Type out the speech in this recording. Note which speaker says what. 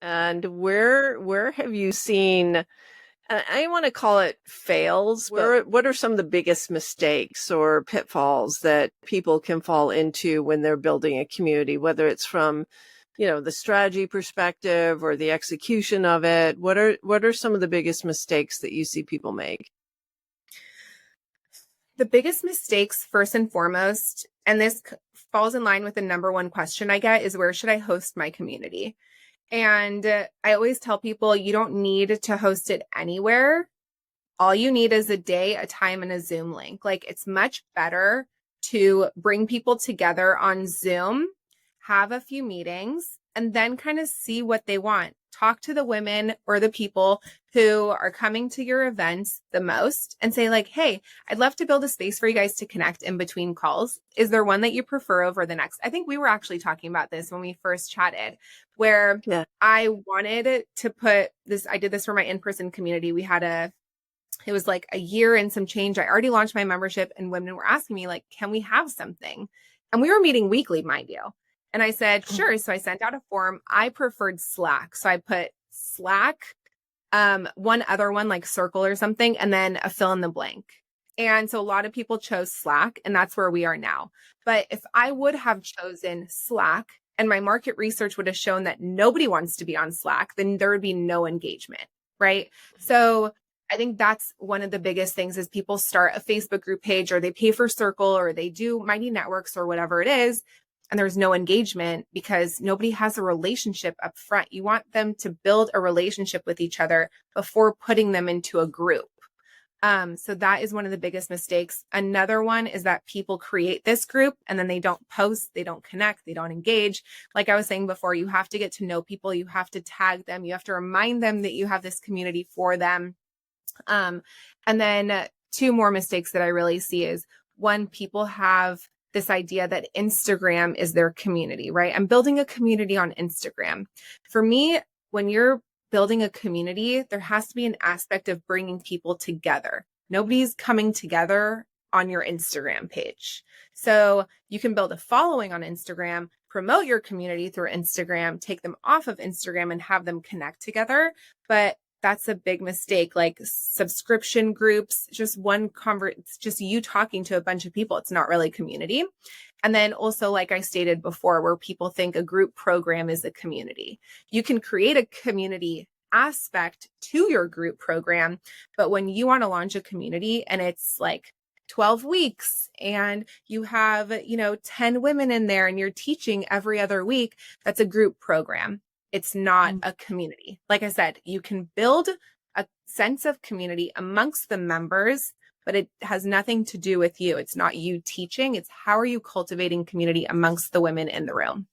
Speaker 1: And where have you seen, I want to call it fails, but what are some of the biggest mistakes or pitfalls that people can fall into when they're building a community, whether it's from, the strategy perspective or the execution of it? What are some of the biggest mistakes that you see people make?
Speaker 2: The biggest mistakes, first and foremost, and this falls in line with the number one question I get, is where should I host my community? And I always tell people you don't need to host it anywhere. All you need is a day, a time, and a Zoom link. Like, it's much better to bring people together on Zoom, have a few meetings, and then kind of see what they want. Talk to the women or the people who are coming to your events the most and say, like, hey, I'd love to build a space for you guys to connect in between calls. Is there one that you prefer over the next? I think we were actually talking about this when we first chatted, where I wanted to put this, I did this for my in-person community. It was like a year and some change. I already launched my membership and women were asking me, like, can we have something? And we were meeting weekly, mind you. And I said, sure. So I sent out a form. I preferred Slack. So I put Slack, one other one like Circle or something, and then a fill in the blank. And so a lot of people chose Slack, and that's where we are now. But if I would have chosen Slack and my market research would have shown that nobody wants to be on Slack, then there would be no engagement, right? So I think that's one of the biggest things is people start a Facebook group page or they pay for Circle or they do Mighty Networks or whatever it is. And there's no engagement because nobody has a relationship up front. You want them to build a relationship with each other before putting them into a group. So that is one of the biggest mistakes. Another one is that people create this group and then they don't post, they don't connect, they don't engage. Like I was saying before, you have to get to know people. You have to tag them. You have to remind them that you have this community for them. And then two more mistakes that I really see is one, people have this idea that Instagram is their community, right? I'm building a community on Instagram. For me, when you're building a community, there has to be an aspect of bringing people together. Nobody's coming together on your Instagram page. So you can build a following on Instagram, promote your community through Instagram, take them off of Instagram and have them connect together. But that's a big mistake. Like subscription groups, just it's just you talking to a bunch of people. It's not really community. And then also, like I stated before, where people think a group program is a community. You can create a community aspect to your group program, but when you want to launch a community and it's like 12 weeks and you have, 10 women in there and you're teaching every other week, that's a group program. It's not a community. Like I said, you can build a sense of community amongst the members, but it has nothing to do with you. It's not you teaching. It's how are you cultivating community amongst the women in the room?